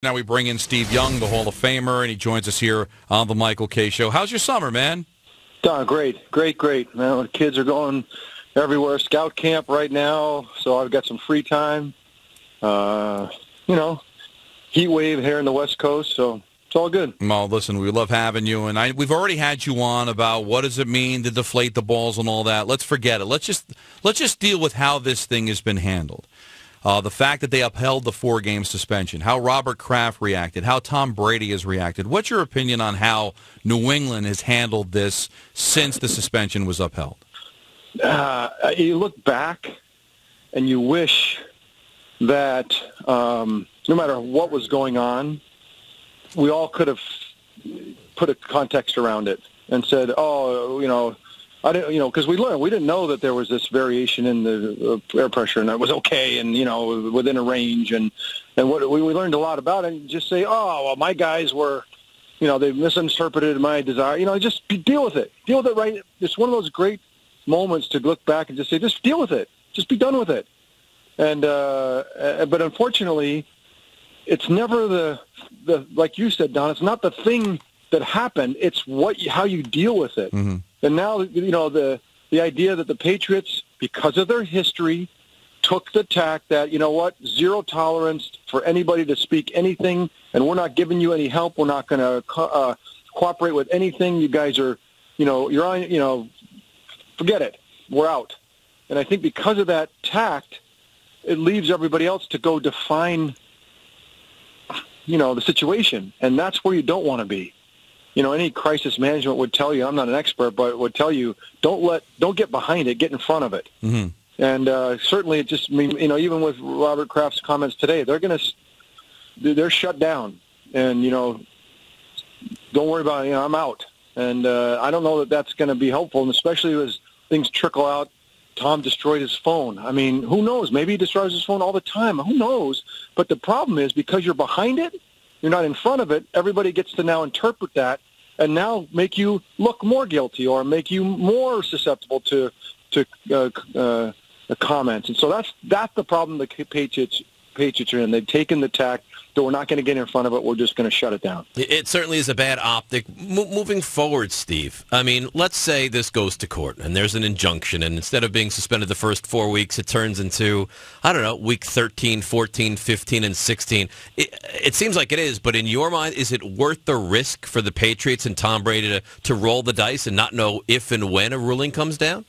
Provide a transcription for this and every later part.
Now we bring in Steve Young, the Hall of Famer, and he joins us here on the Michael Kay Show. How's your summer, man? Great. Now the kids are going everywhere. Scout camp right now, so I've got some free time. Heat wave here in the West Coast, so it's all good. Well, listen, we love having you, and we've already had you on about what does it mean to deflate the balls and all that. Let's forget it. Let's just deal with how this thing has been handled. The fact that they upheld the 4-game suspension, how Robert Kraft reacted, how Tom Brady has reacted. What's your opinion on how New England has handled this since the suspension was upheld? You look back and you wish that no matter what was going on, we all could have put a context around it and said, I didn't, because we didn't know that there was this variation in the air pressure, and that was okay, and within a range, and what we learned a lot about it. And just say, my guys were, they misinterpreted my desire. Just deal with it, right. It's one of those great moments to look back and just say, just deal with it, just be done with it. And but unfortunately, it's never the like you said, Don. It's not the thing that happened. It's how you deal with it. Mm-hmm. And now, the idea that the Patriots, because of their history, took the tack that, zero tolerance for anybody to speak anything, and we're not giving you any help. We're not going to cooperate with anything. You guys are, you're on, forget it. We're out. And I think because of that tact, it leaves everybody else to go define, the situation. And that's where you don't want to be. Any crisis management would tell you, I'm not an expert, but would tell you, don't get behind it, get in front of it. Mm-hmm. And certainly it just, even with Robert Kraft's comments today, they're shut down. And, don't worry about it, I'm out. And I don't know that that's going to be helpful, and especially as things trickle out. Tom destroyed his phone. Who knows? Maybe he destroys his phone all the time. Who knows? But the problem is, because you're behind it, you're not in front of it, everybody gets to now interpret that and now make you look more guilty or make you more susceptible to comments. And so that's the problem the Patriots are in. They've taken the tack that we're not going to get in front of it. We're just going to shut it down. It certainly is a bad optic. Moving forward, Steve, let's say this goes to court and there's an injunction, and instead of being suspended the first 4 weeks, it turns into, week 13, 14, 15, and 16. It seems like it is, but in your mind, is it worth the risk for the Patriots and Tom Brady to roll the dice and not know if and when a ruling comes down?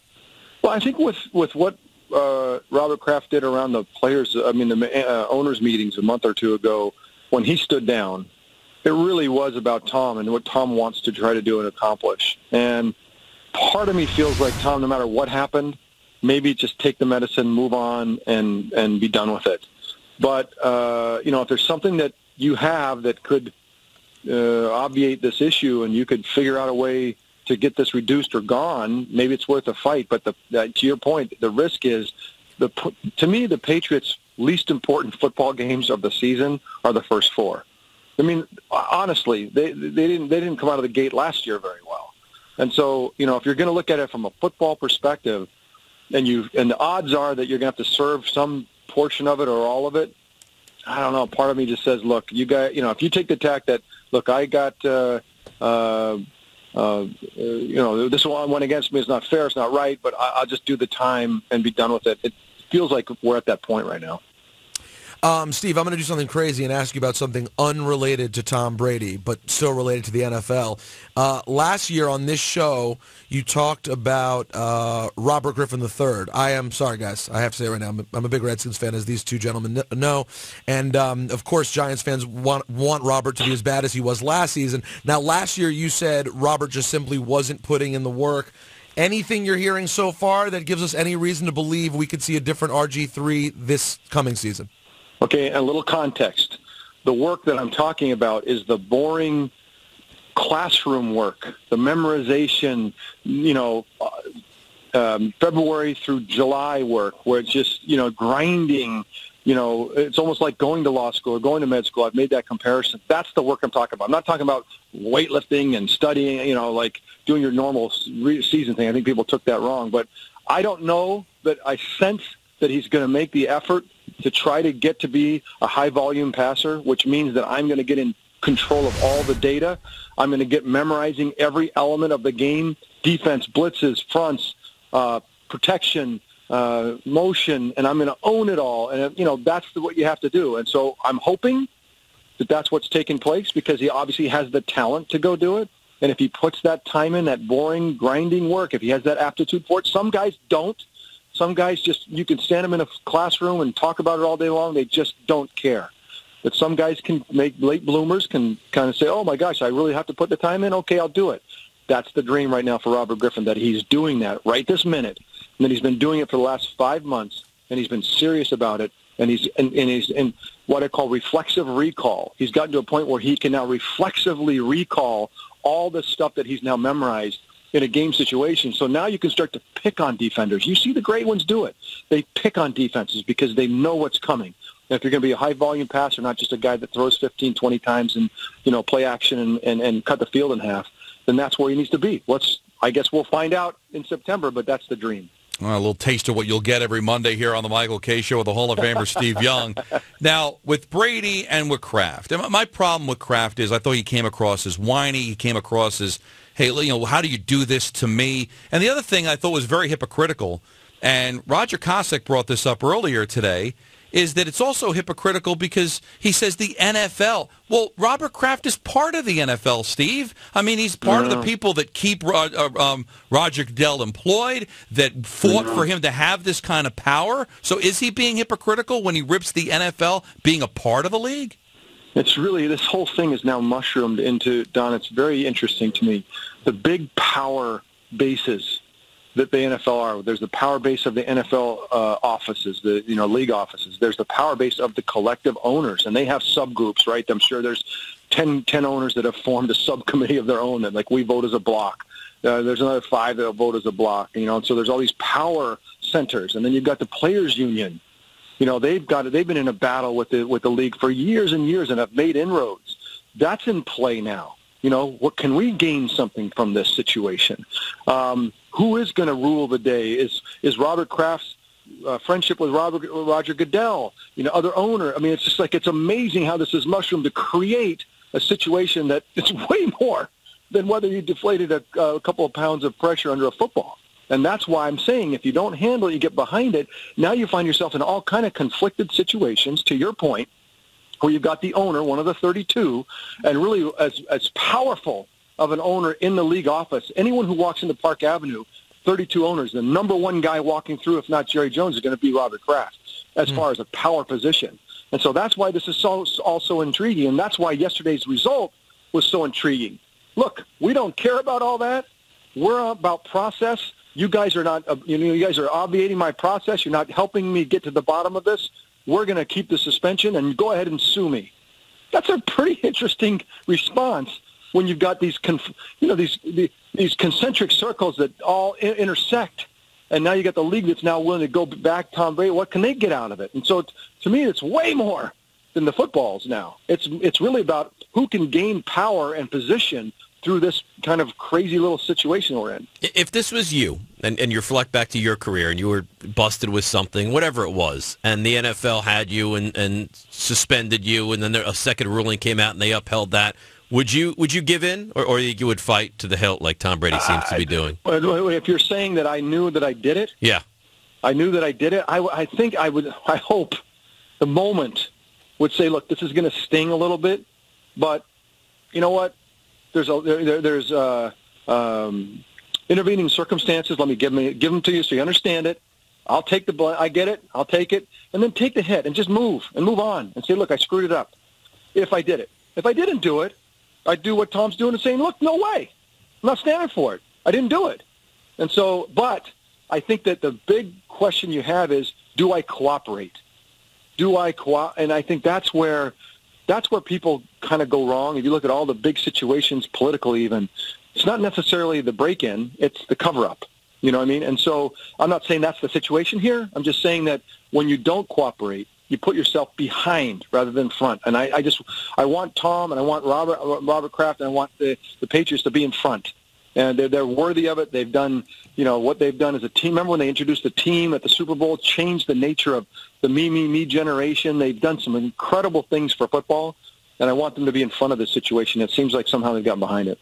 Well, I think with what Robert Kraft did around the players, the owners' meetings a month or two ago, when he stood down, it really was about Tom and what Tom wants to try to do and accomplish. And part of me feels like Tom, no matter what happened, maybe just take the medicine, move on, and be done with it. But, if there's something that you have that could obviate this issue and you could figure out a way to get this reduced or gone, maybe it's worth a fight. But to your point, the risk is, to me, the Patriots' least important football games of the season are the first 4. Honestly, they didn't come out of the gate last year very well. And so, if you're going to look at it from a football perspective, and the odds are that you're going to have to serve some portion of it or all of it, I don't know. Part of me just says, look, you guys, if you take the tack that, look, I got. This one went against me. It's not fair. It's not right. But I'll just do the time and be done with it. It feels like we're at that point right now. Steve, I'm going to do something crazy and ask you about something unrelated to Tom Brady, but still related to the NFL. Last year on this show, you talked about Robert Griffin III. I am sorry, guys. I have to say it right now. I'm a big Redskins fan, as these two gentlemen know. And, of course, Giants fans want Robert to be as bad as he was last season. Now, last year you said Robert just simply wasn't putting in the work. Anything you're hearing so far that gives us any reason to believe we could see a different RG3 this coming season? Okay, a little context. The work that I'm talking about is the boring classroom work, the memorization, February through July work, where it's just, grinding. It's almost like going to law school or going to med school. I've made that comparison. That's the work I'm talking about. I'm not talking about weightlifting and studying, like doing your normal season thing. I think people took that wrong. But I don't know that I sense that he's going to make the effort to try to get to be a high-volume passer, which means that I'm going to get in control of all the data. I'm going to get memorizing every element of the game, defense, blitzes, fronts, protection, motion, and I'm going to own it all. And, that's what you have to do. And so I'm hoping that that's what's taking place because he obviously has the talent to go do it. And if he puts that time in, that boring, grinding work, if he has that aptitude for it, some guys don't. Some guys just, you can stand them in a classroom and talk about it all day long. They just don't care. But some guys can make late bloomers, can kind of say, oh, my gosh, I really have to put the time in? Okay, I'll do it. That's the dream right now for Robert Griffin, that he's doing that right this minute, and that he's been doing it for the last 5 months, and he's been serious about it, and he's in what I call reflexive recall. He's gotten to a point where he can now reflexively recall all the stuff that he's now memorized in a game situation. So now you can start to pick on defenders. You see the great ones do it. They pick on defenses because they know what's coming. And if you're going to be a high-volume passer, not just a guy that throws 15, 20 times and, play action and cut the field in half, then that's where he needs to be. I guess we'll find out in September, but that's the dream. Well, a little taste of what you'll get every Monday here on the Michael Kay Show with the Hall of Famer Steve Young. Now, with Brady and with Kraft, and my problem with Kraft is I thought he came across as whiny. He came across as, hey, how do you do this to me? And the other thing I thought was very hypocritical, and Roger Cossack brought this up earlier today, is that it's also hypocritical because he says the NFL. Well, Robert Kraft is part of the NFL, Steve. I mean, he's part of the people that keep Roger Goodell employed, that fought for him to have this kind of power. So is he being hypocritical when he rips the NFL being a part of the league? It's really, this whole thing is now mushroomed into, Don, it's very interesting to me, the big power bases that the NFL are. There's the power base of the NFL offices, the league offices. There's the power base of the collective owners, and they have subgroups, right? I'm sure there's 10 owners that have formed a subcommittee of their own, that like we vote as a block. There's another 5 that vote as a block, and so there's all these power centers, and then you've got the players' union. They've been in a battle with the league for years and years and have made inroads. That's in play now. What can we gain something from this situation? Who is going to rule the day? Is Robert Kraft's friendship with Roger Goodell, other owner? I mean, it's just like, it's amazing how this is mushroomed to create a situation that it's way more than whether you deflated a couple of pounds of pressure under a football. And that's why I'm saying if you don't handle it, you get behind it, now you find yourself in all kind of conflicted situations, to your point, where you've got the owner, one of the 32, and really as powerful of an owner in the league office. Anyone who walks into Park Avenue, 32 owners, the number one guy walking through, if not Jerry Jones, is going to be Robert Kraft as far as a power position. And so that's why this is also intriguing, and that's why yesterday's result was so intriguing. Look, we don't care about all that. We're about process. You guys are not, you guys are obviating my process. You're not helping me get to the bottom of this. We're going to keep the suspension, and go ahead and sue me. That's a pretty interesting response when you've got these concentric circles that all intersect, and now you got the league that's now willing to go back Tom Brady. What can they get out of it? And so, to me, it's way more than the footballs now. It's really about who can gain power and position through this kind of crazy little situation we're in. If this was you, and you reflect back to your career, and you were busted with something, whatever it was, and the NFL had you and suspended you, and then a second ruling came out and they upheld that, would you give in, or you would fight to the hilt like Tom Brady seems to be doing? If you're saying that I knew that I did it, yeah, I knew that I did it. I think I would. I hope the moment would say, look, this is going to sting a little bit, but you know what? There's intervening circumstances. Let me give them to you so you understand it. I'll take the blame. I get it. I'll take it, and then take the hit and just move on and say, look, I screwed it up. If I did it, if I didn't do it, I'd do what Tom's doing and saying, look, no way, I'm not standing for it. I didn't do it, and so. But I think that the big question you have is, do I cooperate? And I think that's where people kind of go wrong. If you look at all the big situations, politically even, it's not necessarily the break-in, it's the cover-up. You know what I mean? And so I'm not saying that's the situation here. I'm just saying that when you don't cooperate, you put yourself behind rather than front. And I want Tom and I want Robert Kraft and I want the Patriots to be in front and they're worthy of it. They've done, what they've done as a team. Remember when they introduced the team at the Super Bowl, changed the nature of the me generation. They've done some incredible things for football, and I want them to be in front of this situation. It seems like somehow they've gotten behind it.